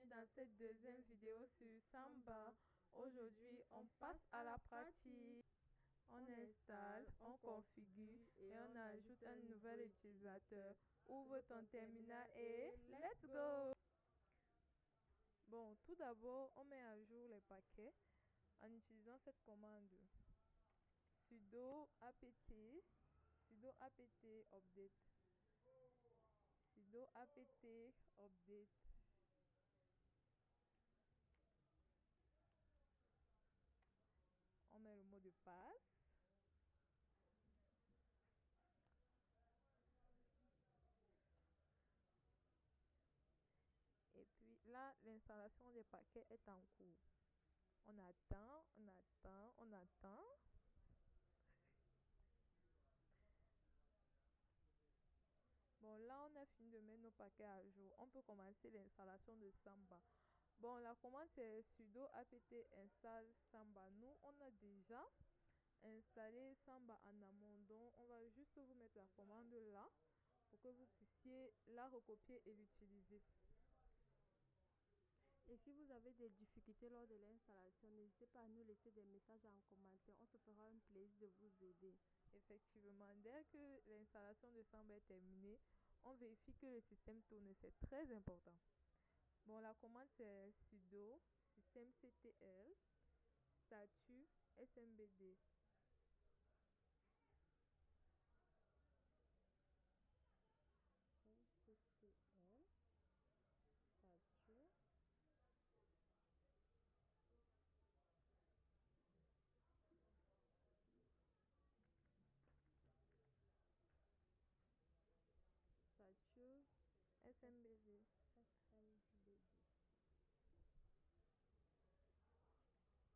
bienvenue dans cette deuxième vidéo sur Samba. Aujourd'hui, on passe à la pratique. On installe, on configure et on ajoute un nouvel utilisateur. Ouvre ton terminal et let's go! Bon, tout d'abord, on met à jour les paquets en utilisant cette commande sudo apt update sudo apt update. On met le mot de passe. Et puis là, l'installation des paquets est en cours. On attend. Bon, là, on a fini de mettre nos paquets à jour. On peut commencer l'installation de Samba. Bon, la commande c'est sudo apt install Samba. Nous, on a déjà installé Samba en amont. Donc, on va juste vous mettre la commande là pour que vous puissiez la recopier et l'utiliser. Et si vous avez des difficultés lors de l'installation, n'hésitez pas à nous laisser des messages en commentaire. On se fera un plaisir de vous aider. Effectivement, dès que l'installation de Samba est terminée, on vérifie que le système tourne. C'est très important. Bon, la commande c'est sudo systemctl statut smbd. systemctl statut smbd.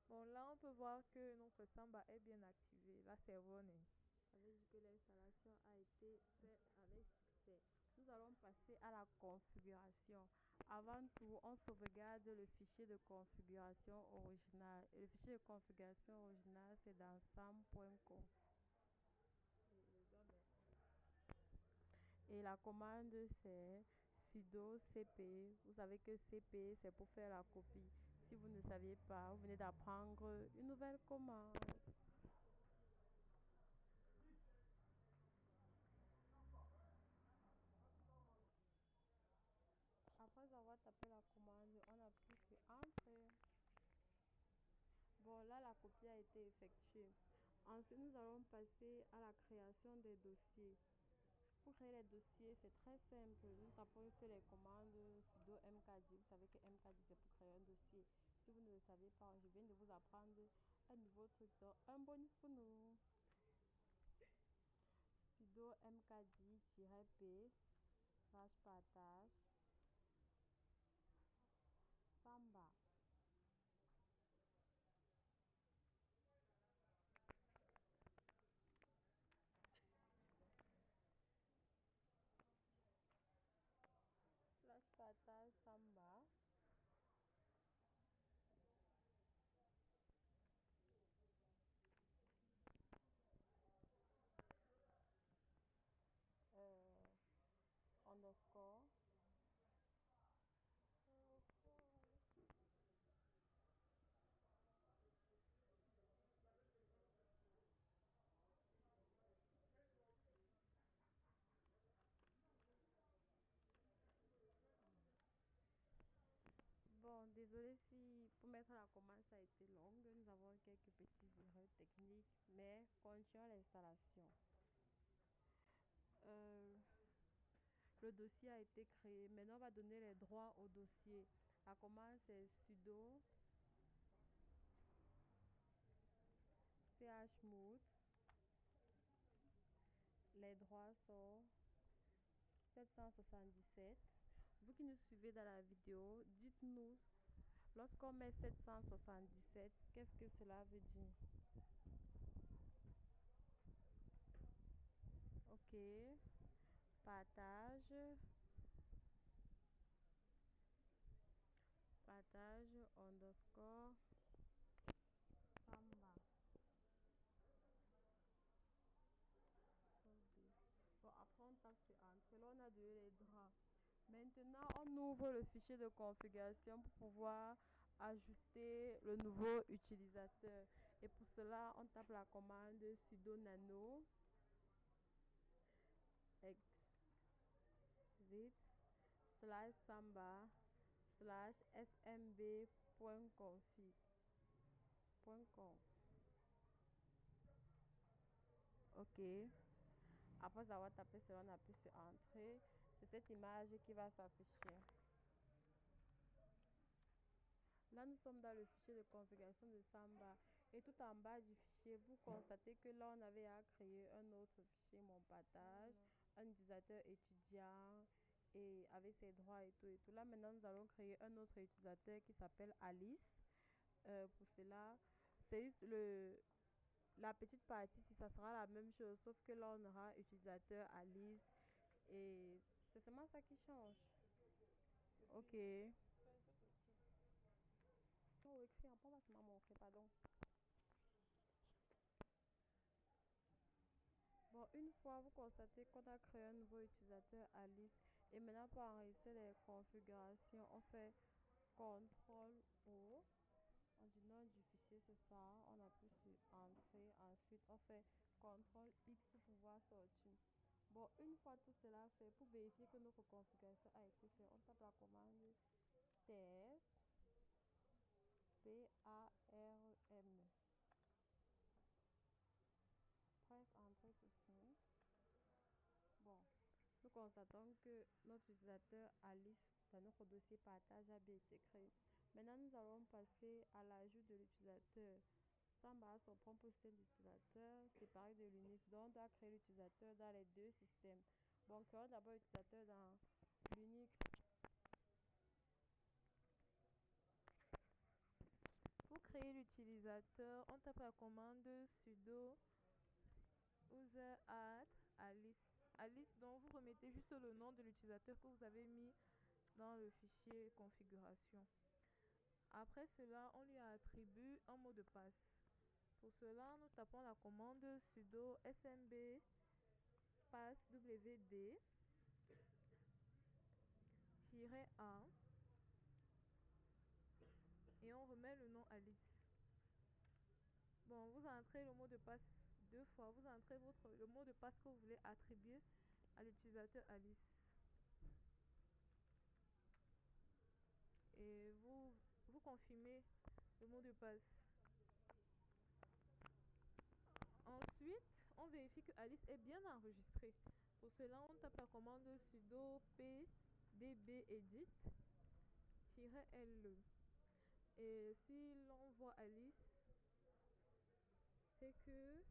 Bon, là on peut voir que notre Samba est bien activé. Là c'est running. Ça veut dire que l'installation a été faite avec succès. Nous allons passer à la configuration. Avant tout, on sauvegarde le fichier de configuration original. Et le fichier de configuration original, c'est dans sam.com. Et la commande, c'est sudo cp. Vous savez que cp, c'est pour faire la copie. Si vous ne saviez pas, vous venez d'apprendre une nouvelle commande. Après avoir tapé la commande, on appuie sur Entrée. Bon, là, la copie a été effectuée. Ensuite, nous allons passer à la création des dossiers. Pour créer les dossiers, c'est très simple. Nous tapons sur les commandes sudo mkdir. Vous savez que mkdir, c'est pour créer un dossier. Si vous ne le savez pas, je viens de vous apprendre un nouveau truc. Donc, un bonus pour nous. Sudo mkdir-p /partage Samba. /partage Samba. Underscore. Bon, désolé si pour mettre la commande ça a été longue. Nous avons quelques petites erreurs techniques, mais continuons l'installation. Le dossier a été créé. Maintenant, on va donner les droits au dossier. La commande c'est sudo chmod. Les droits sont 777. Vous qui nous suivez dans la vidéo, dites-nous, lorsqu'on met 777, qu'est-ce que cela veut dire? Ok. Partage underscore Samba. Bon, après on tape sur Entrée. Là, on a donné les droits. Maintenant, on ouvre le fichier de configuration pour pouvoir ajouter le nouveau utilisateur. Et pour cela, on tape la commande sudo nano exit /samba smb.config.com. OK. Après avoir tapé cela, on appuie sur Entrée. C'est cette image qui va s'afficher. Là, nous sommes dans le fichier de configuration de Samba. Et tout en bas du fichier, vous constatez que là, on avait à créer un autre fichier, mon partage, un utilisateur étudiant et avec ses droits et tout et tout. Là, maintenant, nous allons créer un autre utilisateur qui s'appelle Alice. Pour cela, c'est juste la petite partie, si ça sera la même chose, sauf que là, on aura utilisateur Alice et c'est seulement ça qui change. OK. Oh, écrit en pas, ça m'a montré, pardon. Bon, une fois vous constatez qu'on a créé un nouveau utilisateur Alice et maintenant pour enregistrer les configurations, on fait CTRL O. On dit nom du fichier, c'est ça. On appuie sur Entrée. Ensuite, on fait CTRL X pour pouvoir sortir. Bon, une fois tout cela fait, pour vérifier que notre configuration a été faite, on tape la commande test PARM. Presse Entrée tout signe. Bon, nous constatons que notre utilisateur Alice dans notre dossier partage a bien été créé. Maintenant, nous allons passer à l'ajout de l'utilisateur. Samba a son propre système d'utilisateur séparé de l'Unix, donc on doit créer l'utilisateur dans les deux systèmes. Bon, créons d'abord l'utilisateur dans l'Unix. Pour créer l'utilisateur, on tape la commande sudo user add Alice. Alice, donc vous remettez juste le nom de l'utilisateur que vous avez mis dans le fichier configuration. Après cela, on lui attribue un mot de passe. Pour cela, nous tapons la commande sudo smb passwd -1 et on remet le nom Alice. Bon, vous entrez le mot de passe deux fois. Vous entrez le mot de passe que vous voulez attribuer à l'utilisateur Alice. Et vous confirmez le mot de passe. Ensuite, on vérifie que Alice est bien enregistrée. Pour cela, on tape la commande sudo pdbedit -le. Et si l'on voit Alice, c'est que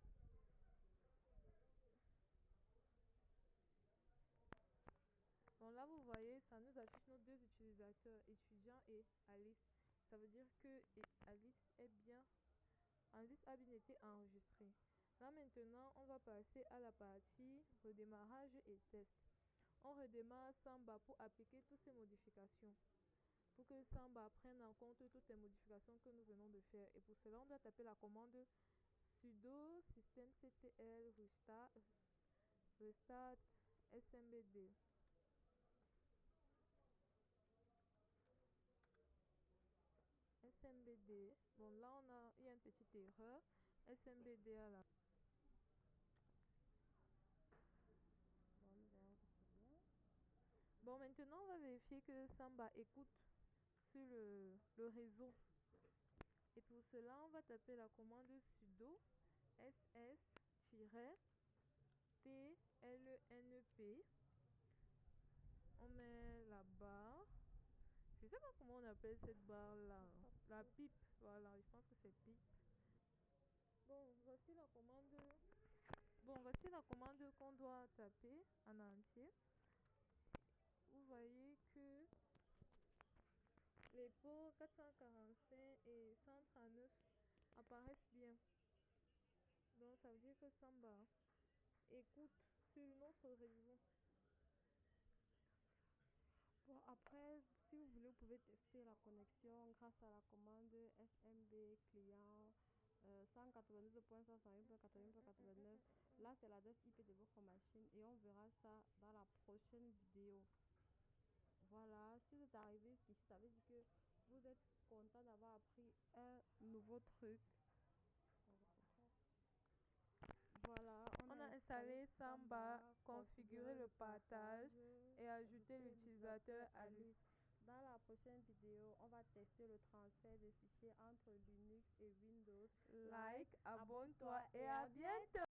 bon, là vous voyez, ça nous affiche nos deux utilisateurs, étudiant et Alice. Ça veut dire que Alice a bien été enregistrée. Là maintenant, on va passer à la partie redémarrage et test. On redémarre Samba pour appliquer toutes ces modifications. Pour que Samba prenne en compte toutes les modifications que nous venons de faire. Et pour cela, on doit taper la commande sudo systemctl restart smbd. SMBD. Bon, là, il y a une petite erreur. SMBD à la. Bon, maintenant, on va vérifier que Samba écoute sur le réseau. Et pour cela, on va taper la commande sudo ss-tlnp. On met la barre. Je sais pas comment on appelle cette barre là. La pipe. Voilà, je pense que c'est pipe. Bon, voici la commande. Bon, voici la commande qu'on doit taper en entier. Vous voyez que les ports 445 et 139 apparaissent bien. Donc ça veut dire que Samba écoute sur notre réseau. Bon, après, si vous voulez, vous pouvez tester la connexion grâce à la commande smb client 192.168.81.89. Là, c'est l'adresse IP de votre machine et on verra ça dans la prochaine vidéo. Voilà, si vous êtes arrivé jusqu'ici, ça veut dire que vous êtes content d'avoir appris un nouveau truc. Voilà, On a installé Samba, configuré le partage et ajouté l'utilisateur Alice. Dans la prochaine vidéo, on va tester le transfert des fichiers entre Linux et Windows. Like, abonne-toi et à bientôt!